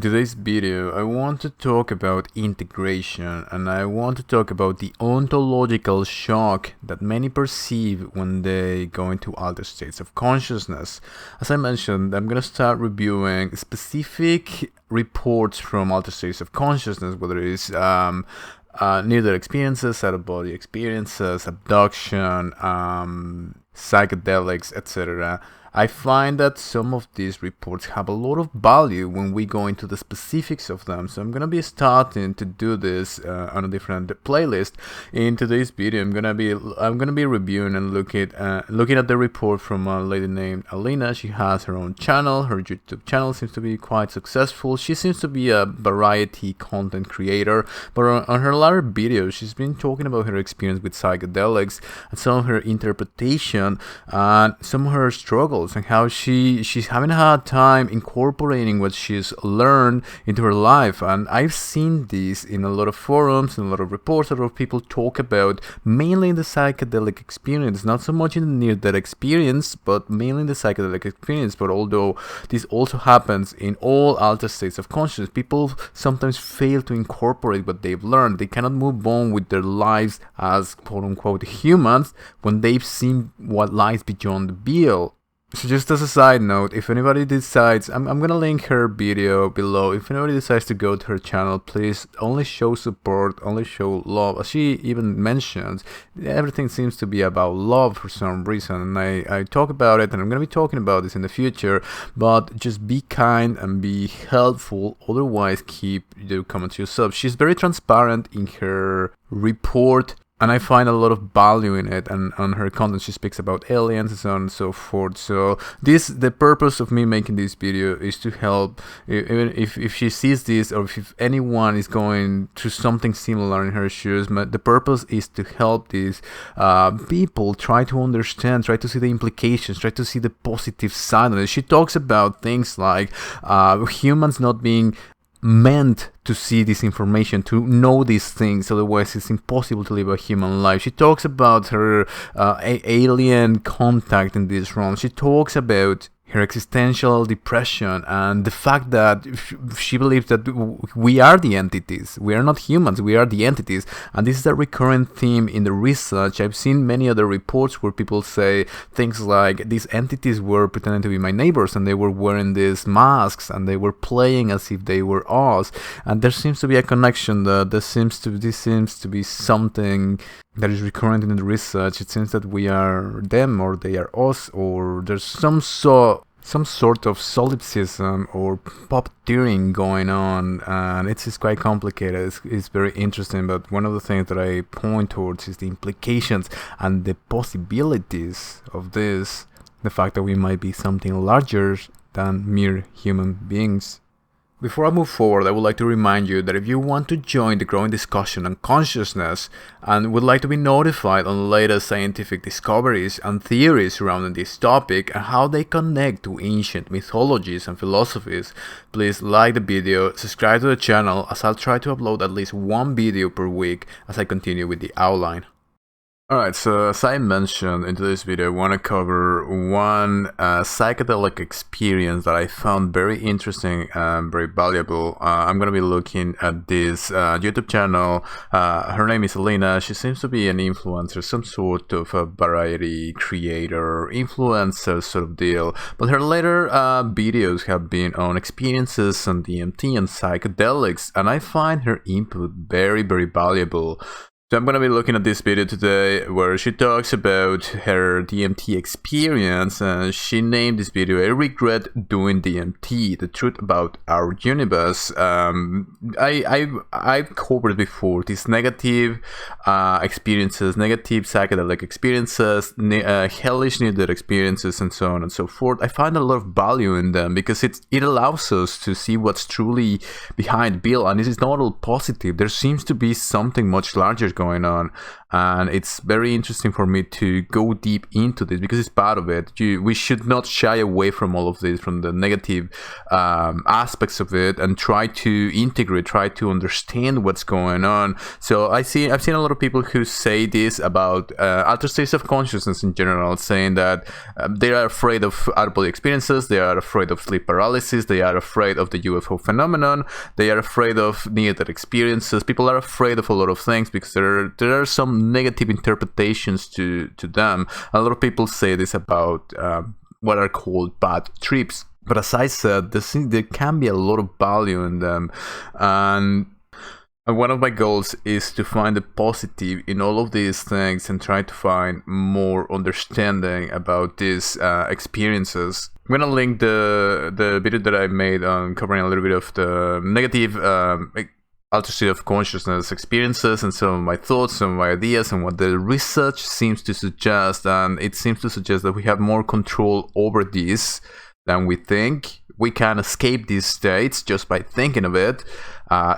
In today's video, I want to talk about integration, and I want to talk about the ontological shock that many perceive when they go into altered states of consciousness. As I mentioned, I'm going to start reviewing specific reports from altered states of consciousness, whether it's near-death experiences, out-of-body experiences, abduction, psychedelics, etc. I find that some of these reports have a lot of value when we go into the specifics of them. So I'm gonna be starting to do this on a different playlist. In today's video, I'm gonna be reviewing and looking at the report from a lady named Alina. She has her own channel. Her YouTube channel seems to be quite successful. She seems to be a variety content creator, but on her latter videos, she's been talking about her experience with psychedelics and some of her interpretation and some of her struggles, and how she's having a hard time incorporating what she's learned into her life. And I've seen this in a lot of forums and a lot of reports. A lot of people talk about mainly in the psychedelic experience, not so much in the near-death experience, but mainly in the psychedelic experience. But although this also happens in all altered states of consciousness, people sometimes fail to incorporate what they've learned. They cannot move on with their lives as quote-unquote humans when they've seen what lies beyond the veil. So just as a side note, if anybody decides, I'm gonna link her video below. If anybody decides to go to her channel, please only show support, only show love. As she even mentions, everything seems to be about love for some reason, and I talk about it, and I'm gonna be talking about this in the future. But just be kind and be helpful. Otherwise, keep the comments to yourself. She's very transparent in her report, and I find a lot of value in it, and on her content she speaks about aliens and so on and so forth. So the purpose of me making this video is to help, even if she sees this, or if anyone is going through something similar in her shoes. The purpose is to help these people try to understand, try to see the implications, try to see the positive side of it. She talks about things like humans not being meant to see this information, to know these things, otherwise it's impossible to live a human life. She talks about her alien contact in this realm. She talks about her existential depression and the fact that she believes that we are the entities. We are not humans, we are the entities. And this is a recurrent theme in the research. I've seen many other reports where people say things like these entities were pretending to be my neighbors, and they were wearing these masks, and they were playing as if they were us. And there seems to be a connection. This seems to be something that is recurrent in the research. It seems that we are them, or they are us, or there's some sort of solipsism or puppeteering going on, and it's quite complicated. It's very interesting, but one of the things that I point towards is the implications and the possibilities of this, the fact that we might be something larger than mere human beings. Before I move forward, I would like to remind you that if you want to join the growing discussion on consciousness and would like to be notified on the latest scientific discoveries and theories surrounding this topic and how they connect to ancient mythologies and philosophies, please like the video, subscribe to the channel, as I'll try to upload at least one video per week as I continue with the outline. Alright, so as I mentioned in today's video, I want to cover one psychedelic experience that I found very interesting and very valuable. I'm going to be looking at this YouTube channel. Her name is Alina. She seems to be an influencer, some sort of a variety creator, influencer sort of deal. But her later videos have been on experiences on DMT and psychedelics, and I find her input very, very valuable. So I'm going to be looking at this video today where she talks about her DMT experience. She named this video, "I Regret Doing DMT, The Truth About Our Universe." I've covered before these negative experiences, negative psychedelic experiences, hellish near-death experiences, and so on and so forth. I find a lot of value in them because it allows us to see what's truly behind the veil, and this is not all positive. There seems to be something much larger going on. And it's very interesting for me to go deep into this because it's part of it. We should not shy away from all of this, from the negative aspects of it, and try to integrate, try to understand what's going on. So I've seen a lot of people who say this about altered states of consciousness in general, saying that they are afraid of out-of-body experiences, they are afraid of sleep paralysis, they are afraid of the UFO phenomenon, they are afraid of near-death experiences. People are afraid of a lot of things because there are some negative interpretations to them. A lot of people say this about what are called bad trips. But as I said, there can be a lot of value in them. And one of my goals is to find the positive in all of these things and try to find more understanding about these experiences. I'm gonna link the video that I made on covering a little bit of the negative altered state of consciousness experiences and some of my thoughts, some of my ideas, and what the research seems to suggest. And it seems to suggest that we have more control over these than we think. We can escape these states just by thinking of it.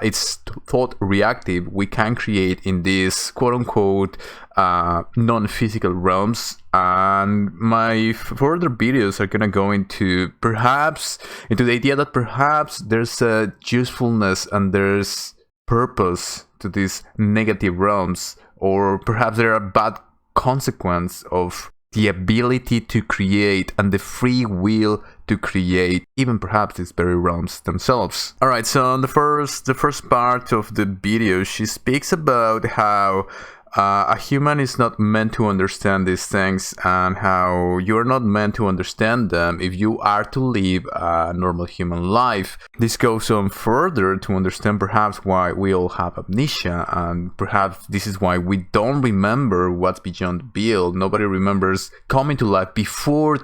It's thought reactive. We can create in these quote-unquote non-physical realms. And my further videos are gonna go into the idea that perhaps there's a usefulness and there's purpose to these negative realms, or perhaps there are bad consequences of the ability to create and the free will to create, even perhaps these very realms themselves. Alright, so in the first part of the video, she speaks about how a human is not meant to understand these things, and how you're not meant to understand them if you are to live a normal human life. This goes on further to understand perhaps why we all have amnesia, and perhaps this is why we don't remember what's beyond the veil. Nobody remembers coming to life before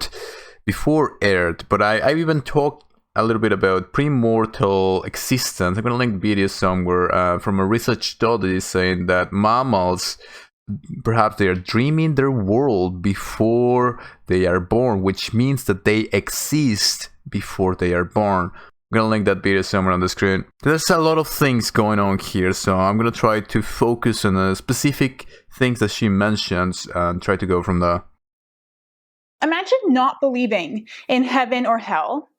Earth. But I've even talked a little bit about premortal existence. I'm going to link videos somewhere from a research study saying that mammals, perhaps they are dreaming their world before they are born, which means that they exist before they are born. I'm going to link that video somewhere on the screen. There's a lot of things going on here, so I'm going to try to focus on the specific things that she mentions and try to go from there. Imagine not believing in heaven or hell.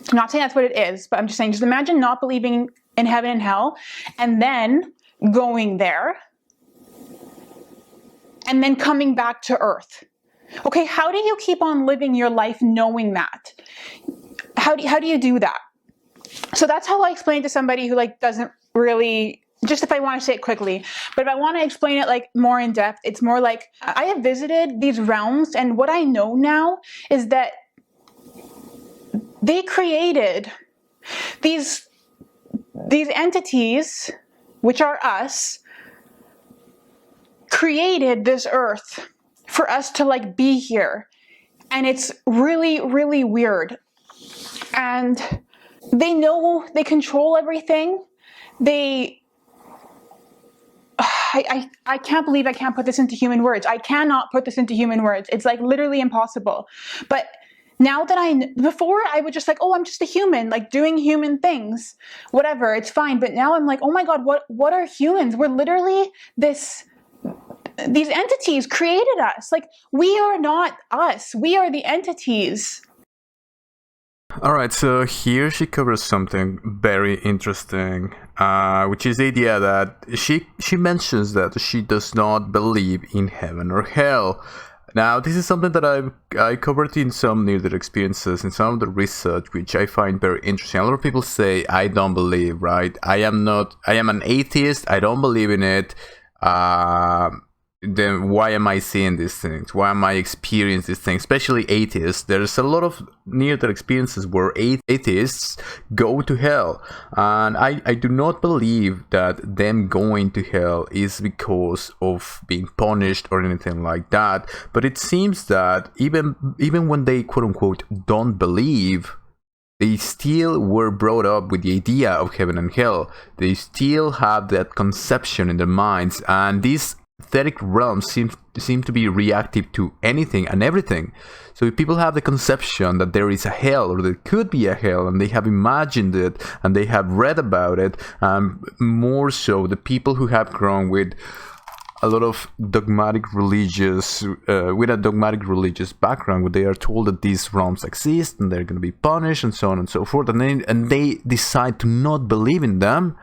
I'm not saying that's what it is, but I'm just saying, just imagine not believing in heaven and hell, and then going there, and then coming back to Earth. Okay, how do you keep on living your life knowing that? How do you do that? So that's how I explain to somebody who doesn't really, just if I want to say it quickly, but if I want to explain it more in depth, it's more like I have visited these realms, and what I know now is that they created these entities, which are us, created this earth for us to be here. And it's really, really weird. And they know, they control everything. I can't believe I can't put this into human words. I cannot put this into human words. It's literally impossible. But now that before I would just oh, I'm just a human, doing human things, whatever, it's fine. But now I'm oh my God, what are humans? We're literally these entities created us. We are not us. We are the entities. Alright, so here she covers something very interesting, which is the idea that she mentions that she does not believe in heaven or hell. Now, this is something that I covered in some near-death experiences, in some of the research, which I find very interesting. A lot of people say, I don't believe, right? I am an atheist, I don't believe in it. Then why am I seeing these things? Why am I experiencing these things? Especially atheists. There's a lot of near-death experiences where atheists go to hell. And I do not believe that them going to hell is because of being punished or anything like that. But it seems that even when they quote-unquote don't believe, they still were brought up with the idea of heaven and hell. They still have that conception in their minds. And these etheric realms seem to be reactive to anything and everything. So if people have the conception that there is a hell, or there could be a hell, and they have imagined it, and they have read about it, more so the people who have grown with a lot of dogmatic religious, with a dogmatic religious background, where they are told that these realms exist and they're going to be punished and so on and so forth, and they decide to not believe in them,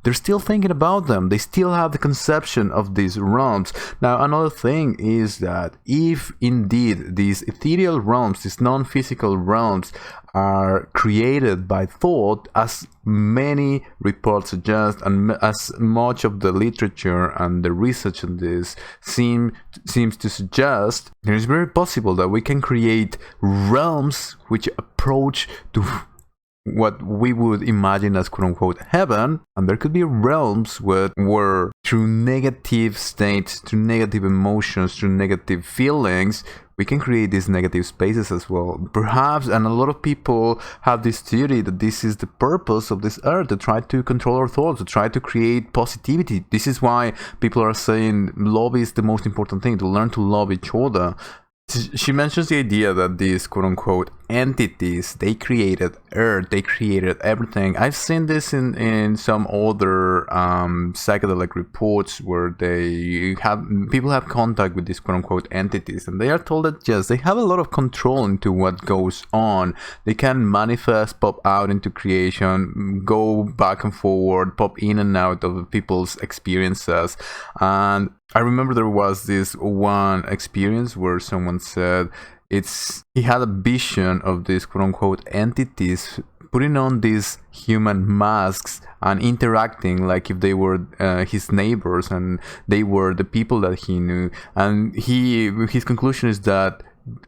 they're still thinking about them. They still have the conception of these realms. Now, another thing is that if indeed these ethereal realms, these non-physical realms, are created by thought, as many reports suggest, and as much of the literature and the research on this seems to suggest, it is very possible that we can create realms which approach to what we would imagine as quote-unquote heaven, and there could be realms where through negative states, through negative emotions, through negative feelings, we can create these negative spaces as well. Perhaps, and a lot of people have this theory that this is the purpose of this earth, to try to control our thoughts, to try to create positivity. This is why people are saying love is the most important thing, to learn to love each other. She mentions the idea that these quote-unquote entities, they created Earth, they created everything. I've seen this in some other psychedelic reports where people have contact with these quote-unquote entities, and they are told that yes, they have a lot of control into what goes on. They can manifest, pop out into creation, go back and forward, pop in and out of people's experiences. And I remember there was this one experience where someone said he had a vision of these quote-unquote entities putting on these human masks and interacting like if they were his neighbors and they were the people that he knew. And his conclusion is that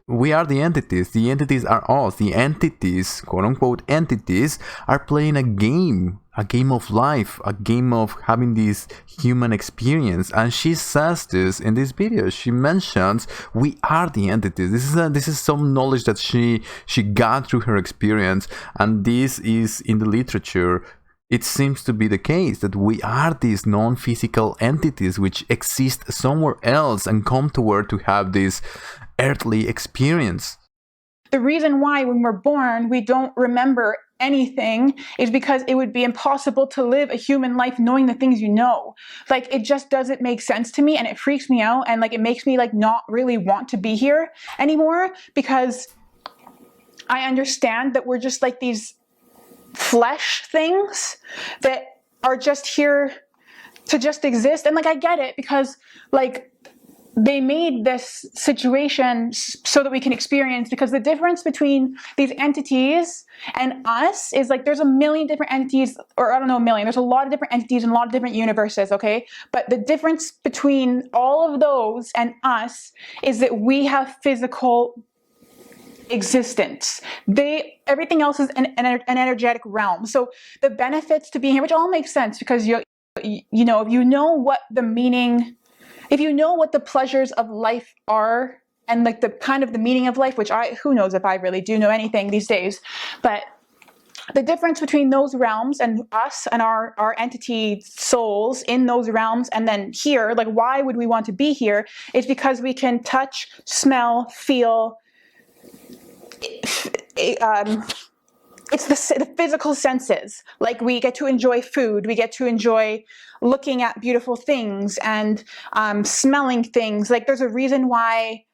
we are the entities. The entities are us. The entities, quote-unquote entities, are playing a game of life, a game of having this human experience. And she says this in this video. She mentions we are the entities. This is some knowledge that she got through her experience, and this is in the literature. It seems to be the case that we are these non-physical entities which exist somewhere else and come to Earth to have this earthly experience. The reason why when we're born we don't remember anything is because it would be impossible to live a human life knowing the things you know. Like, it just doesn't make sense to me, and it freaks me out, and like it makes me like not really want to be here anymore, because I understand that we're just like these flesh things that are just here to just exist. And like I get it, because like they made this situation so that we can experience, because the difference between these entities and us is like there's a million different entities, or I don't know, a million, there's a lot of different entities in a lot of different universes, okay? But the difference between all of those and us is that we have physical existence. Everything else is an energetic realm. So the benefits to being here, which all makes sense, because you know, if you know what the meaning, if you know what the pleasures of life are, and like the kind of the meaning of life, which who knows if I really do know anything these days, but the difference between those realms and us and our entity souls in those realms and then here, like why would we want to be here, is because we can touch, smell, feel. It's the physical senses. Like we get to enjoy food, we get to enjoy looking at beautiful things and smelling things. Like there's a reason why,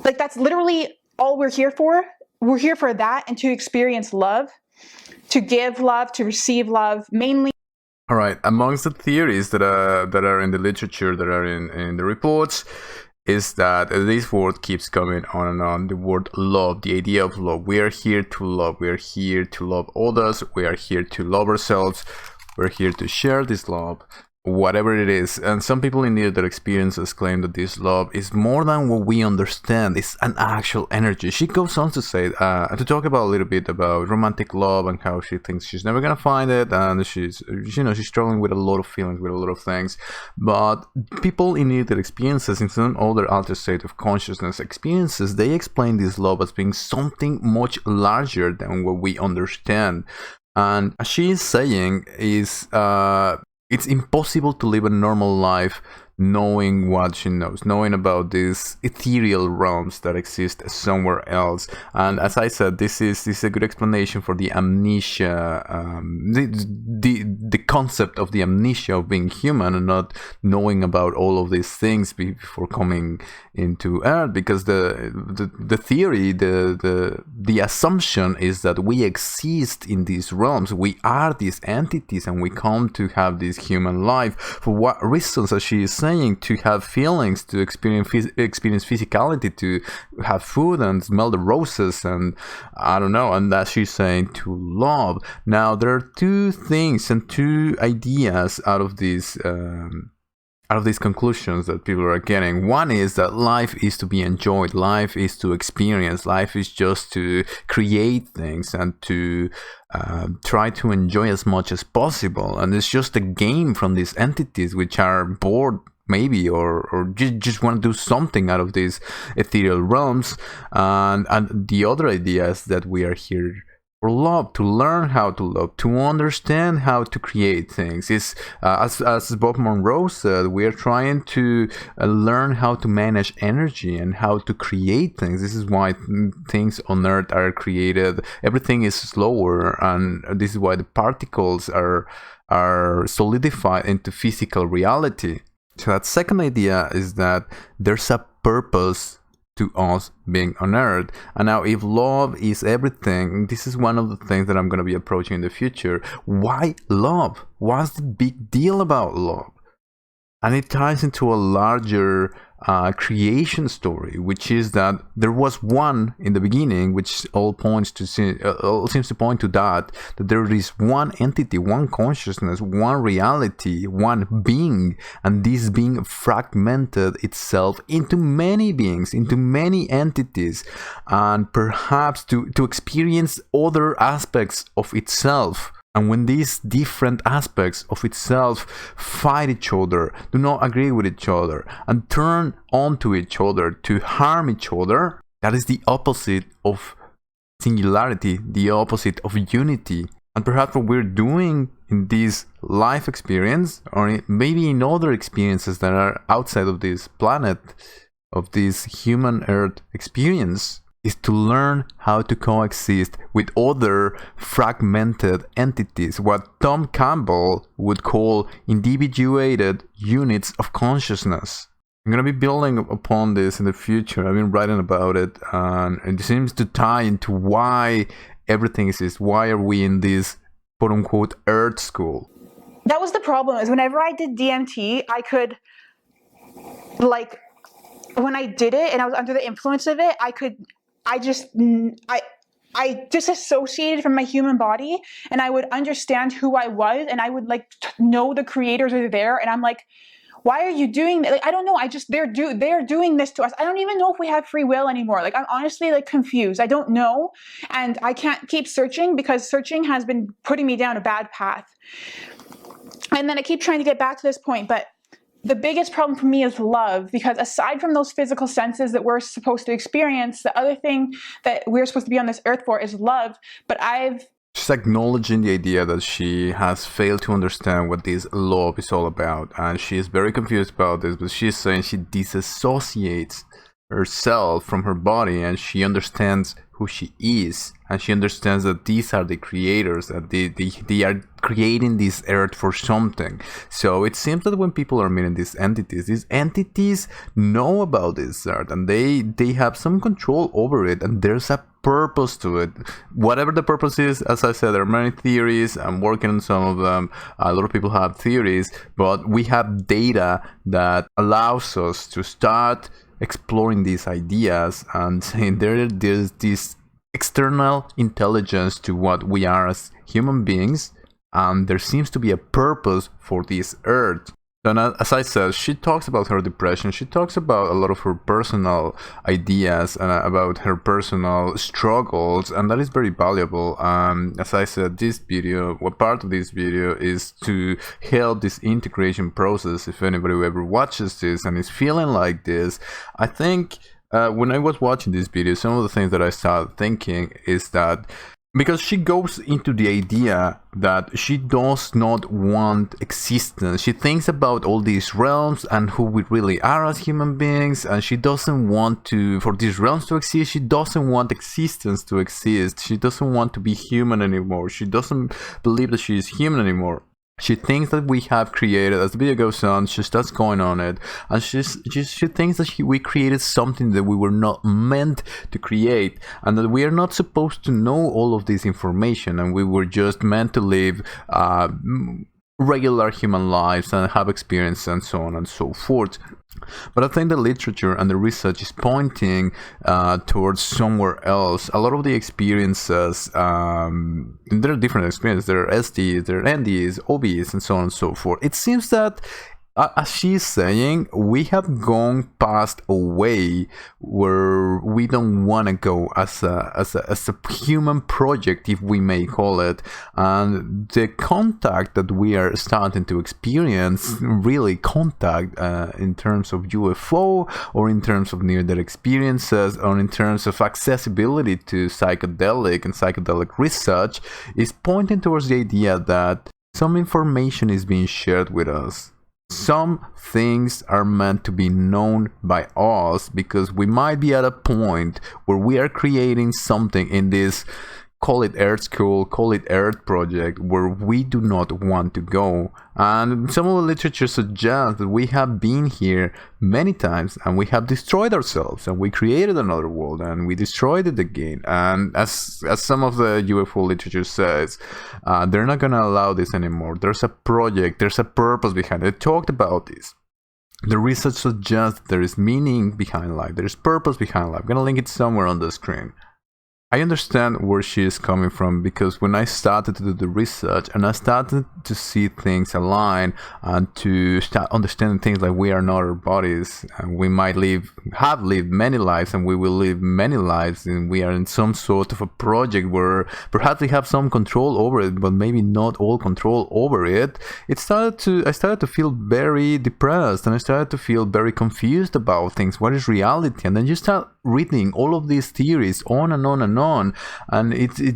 like that's literally all we're here for. We're here for that, and to experience love, to give love, to receive love, mainly. All right, amongst the theories that are in the literature, that are in the reports, is that this word keeps coming on and on, the word love, the idea of love. We are here to love. We are here to love others. We are here to love ourselves. We're here to share this love, whatever it is. And some people in their experiences claim that this love is more than what we understand. It's an actual energy. She goes on to say, to talk about a little bit about romantic love and how she thinks she's never gonna find it, and she's struggling with a lot of feelings, with a lot of things. But people in their experiences, in some other altered state of consciousness experiences, they explain this love as being something much larger than what we understand. And as she is saying, is it's impossible to live a normal life knowing what she knows, knowing about these ethereal realms that exist somewhere else. And as I said, this is a good explanation for the amnesia, the concept of the amnesia of being human and not knowing about all of these things before coming into Earth, because the theory, the assumption is that we exist in these realms, we are these entities, and we come to have this human life. For what reasons, as she is saying, to have feelings, to experience physicality, to have food and smell the roses, and I don't know, and that she's saying to love. Now there are two things and two ideas out of these conclusions that people are getting. One is that life is to be enjoyed, life is to experience, life is just to create things and to try to enjoy as much as possible. And it's just a game from these entities which are bored maybe, or just want to do something out of these ethereal realms. And the other idea is that we are here for love, to learn how to love, to understand how to create things. It's as Bob Monroe said, we are trying to learn how to manage energy and how to create things. This is why things on Earth are created. Everything is slower, and this is why the particles are solidified into physical reality. So that second idea is that there's a purpose to us being on Earth. And now, if love is everything, this is one of the things that I'm going to be approaching in the future. Why love? What's the big deal about love? And it ties into a larger creation story, which is that there was one in the beginning, which all seems to point to that there is one entity, one consciousness, one reality, one being, and this being fragmented itself into many beings, into many entities, and perhaps to experience other aspects of itself. And when these different aspects of itself fight each other, do not agree with each other, and turn onto each other to harm each other, that is the opposite of singularity, the opposite of unity. And perhaps what we're doing in this life experience, or maybe in other experiences that are outside of this planet, of this human Earth experience, is to learn how to coexist with other fragmented entities, what Tom Campbell would call individuated units of consciousness. I'm going to be building upon this in the future. I've been writing about it, and it seems to tie into why everything exists. Why are we in this quote-unquote Earth school? That was the problem, is whenever I did DMT, I could, like, when I did it and I was under the influence of it, I disassociated from my human body, and I would understand who I was, and I would know the creators are there, and I'm like, why are you doing that? Like, I don't know. They're doing this to us. I don't even know if we have free will anymore. Like, I'm honestly confused. I don't know, and I can't keep searching because searching has been putting me down a bad path. And then I keep trying to get back to this point, but the biggest problem for me is love, because aside from those physical senses that we're supposed to experience, the other thing that we're supposed to be on this earth for is love. But she's acknowledging the idea that she has failed to understand what this love is all about, and she is very confused about this, but she's saying she disassociates herself from her body, and she understands who she is, and she understands that these are the creators, that they are creating this earth for something. So it seems that when people are meeting these entities know about this earth, and they have some control over it, and there's a purpose to it. Whatever the purpose is, as I said, there are many theories. I'm working on some of them. A lot of people have theories, but we have data that allows us to start exploring these ideas and saying there's this external intelligence to what we are as human beings, and there seems to be a purpose for this earth. And as I said, she talks about her depression. She talks about a lot of her personal ideas and about her personal struggles, and that is very valuable. As I said, this video, part of this video is to help this integration process. If anybody who ever watches this and is feeling like this, I think when I was watching this video, some of the things that I started thinking is that Because she goes into the idea that she does not want existence. She thinks about all these realms and who we really are as human beings, and she doesn't want for these realms to exist. She doesn't want existence to exist. She doesn't want to be human anymore. She doesn't believe that she is human anymore. She thinks that we have created, as the video goes on, she starts going on it, and she thinks that we created something that we were not meant to create, and that we are not supposed to know all of this information, and we were just meant to live regular human lives and have experience and so on and so forth. But I think the literature and the research is pointing towards somewhere else. A lot of the experiences, there are different experiences. There are SDs, there are NDEs, OBEs, and so on and so forth. It seems that, as she's saying, we have gone past a way where we don't want to go as a human project, if we may call it. And the contact that we are starting to experience, really contact in terms of UFO, or in terms of near-death experiences, or in terms of accessibility to psychedelic and psychedelic research, is pointing towards the idea that some information is being shared with us. Some things are meant to be known by us, because we might be at a point where we are creating something in this, call it Earth School, call it Earth Project, where we do not want to go. And some of the literature suggests that we have been here many times, and we have destroyed ourselves, and we created another world, and we destroyed it again. And as some of the UFO literature says, they're not going to allow this anymore. There's a project, there's a purpose behind it. They talked about this. The research suggests there is meaning behind life, there is purpose behind life. I'm going to link it somewhere on the screen. I understand where she is coming from, because when I started to do the research and I started to see things align and to start understanding things like we are not our bodies, and we might have lived many lives, and we will live many lives, and we are in some sort of a project where perhaps we have some control over it, but maybe not all control over it. I started to feel very depressed, and I started to feel very confused about things. What is reality? And then you start reading all of these theories on and on and on, and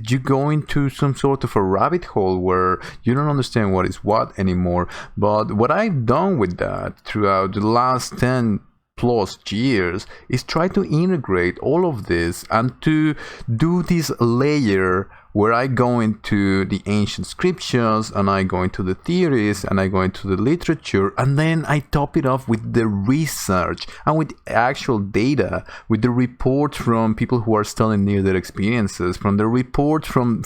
you go into some sort of a rabbit hole where you don't understand what is what anymore. But what I've done with that throughout the last 10 plus years is try to integrate all of this and to do this layer where I go into the ancient scriptures, and I go into the theories, and I go into the literature, and then I top it off with the research and with actual data, with the reports from people who are still in near-death experiences, from the reports from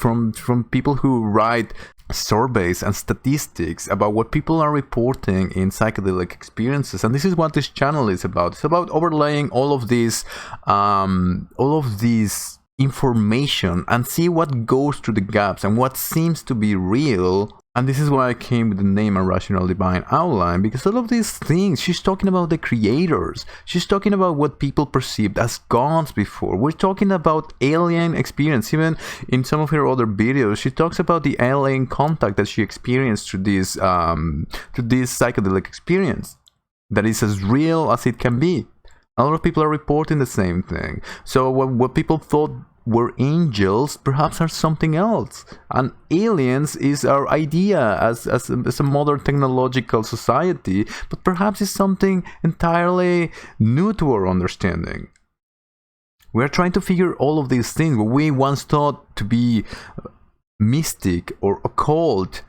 people who write surveys and statistics about what people are reporting in psychedelic experiences. And this is what this channel is about. It's about overlaying all of these information and see what goes through the gaps and what seems to be real. And this is why I came with the name A Rational Divine Outline, because all of these things, she's talking about the creators. She's talking about what people perceived as gods before. We're talking about alien experience. Even in some of her other videos, she talks about the alien contact that she experienced through this psychedelic experience that is as real as it can be. A lot of people are reporting the same thing. So what people thought were angels perhaps are something else. And aliens is our idea as a modern technological society, but perhaps it's something entirely new to our understanding. We're trying to figure all of these things. What we once thought to be mystic or occult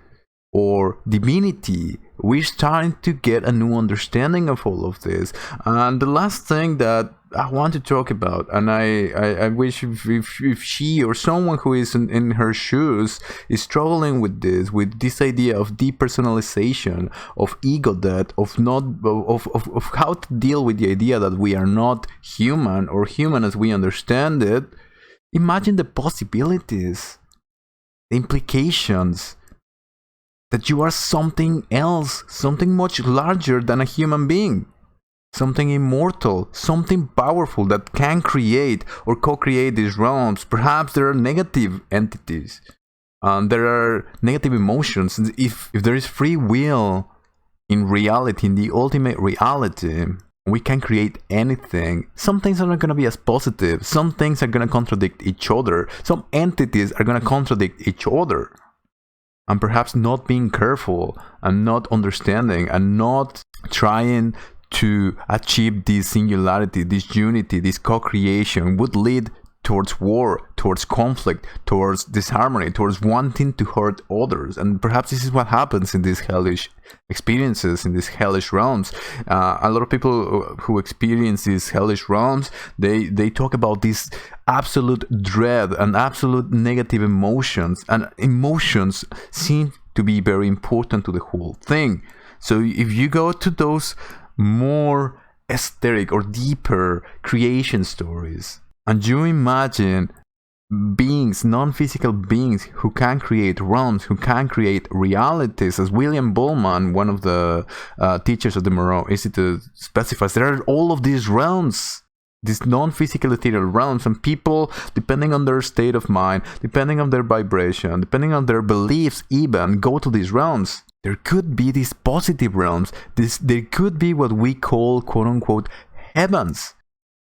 or divinity, we're starting to get a new understanding of all of this. And the last thing that I want to talk about, and I wish if she or someone who is in her shoes is struggling with this idea of depersonalization, of ego death, of how to deal with the idea that we are not human, or human as we understand it. Imagine the possibilities, the implications, that you are something else, something much larger than a human being, something immortal, something powerful that can create or co-create these realms. Perhaps there are negative entities, there are negative emotions. If there is free will in reality, in the ultimate reality, We can create anything. Some things are not going to be as positive. Some things are going to contradict each other. Some entities are going to contradict each other. And perhaps not being careful and not understanding and not trying to achieve this singularity, this unity, this co-creation would lead towards war, towards conflict, towards disharmony, towards wanting to hurt others. And perhaps this is what happens in these hellish experiences, in these hellish realms. A lot of people who experience these hellish realms, they talk about this absolute dread and absolute negative emotions. And emotions seem to be very important to the whole thing. So if you go to those more esoteric or deeper creation stories, and you imagine beings, non-physical beings, who can create realms, who can create realities, as William Bullman, one of the teachers of the Moreau Institute, specifies, there are all of these realms, these non-physical ethereal realms, and people, depending on their state of mind, depending on their vibration, depending on their beliefs even, go to these realms. There could be these positive realms. There could be what we call, quote-unquote, heavens.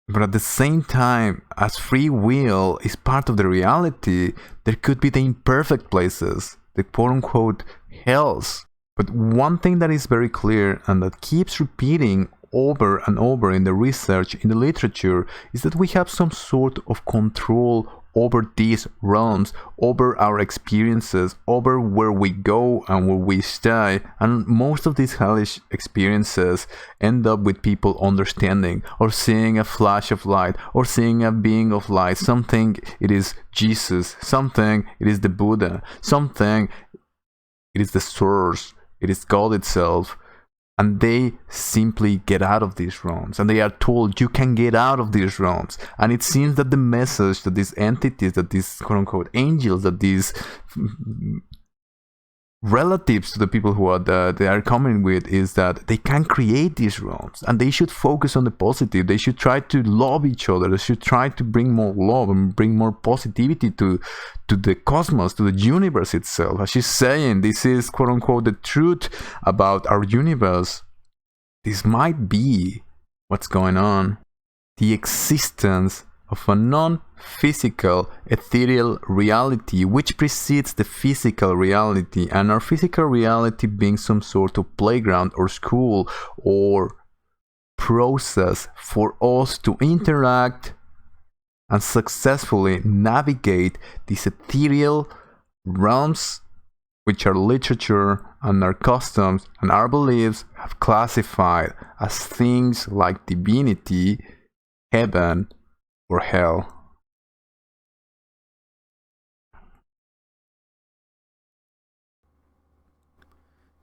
But at the same time, as free will is part of the reality, there could be the imperfect places, the quote-unquote hells. But one thing that is very clear and that keeps repeating over and over in the research, in the literature, is that we have some sort of control over these realms, over our experiences, over where we go and where we stay. And most of these hellish experiences end up with people understanding or seeing a flash of light or seeing a being of light. Something it is Jesus, something it is the Buddha, something it is the source, it is God itself. And they simply get out of these realms, and they are told you can get out of these realms. And it seems that the message that these entities, that these quote-unquote angels, that these relatives to the people who are they are coming with, is that they can create these realms, and they should focus on the positive. They should try to love each other. They should try to bring more love and bring more positivity to the cosmos, to the universe itself. As she's saying, this is quote-unquote the truth about our universe. This might be what's going on. The existence of a non-physical ethereal reality which precedes the physical reality, and our physical reality being some sort of playground or school or process for us to interact and successfully navigate these ethereal realms, which our literature and our customs and our beliefs have classified as things like divinity, heaven, or hell.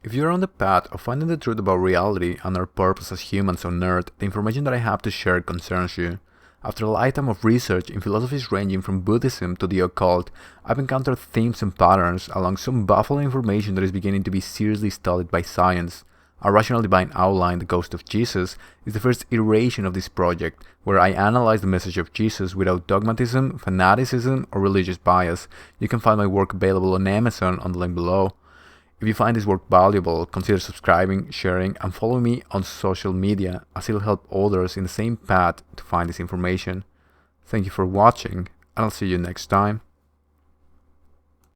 If you're on the path of finding the truth about reality and our purpose as humans on Earth, the information that I have to share concerns you. After a lifetime of research in philosophies ranging from Buddhism to the occult, I've encountered themes and patterns along some baffling information that is beginning to be seriously studied by science. A Rational Divine Outline, The Ghost of Jesus, is the first iteration of this project, where I analyze the message of Jesus without dogmatism, fanaticism, or religious bias. You can find my work available on Amazon on the link below. If you find this work valuable, consider subscribing, sharing, and following me on social media, as it'll help others in the same path to find this information. Thank you for watching, and I'll see you next time.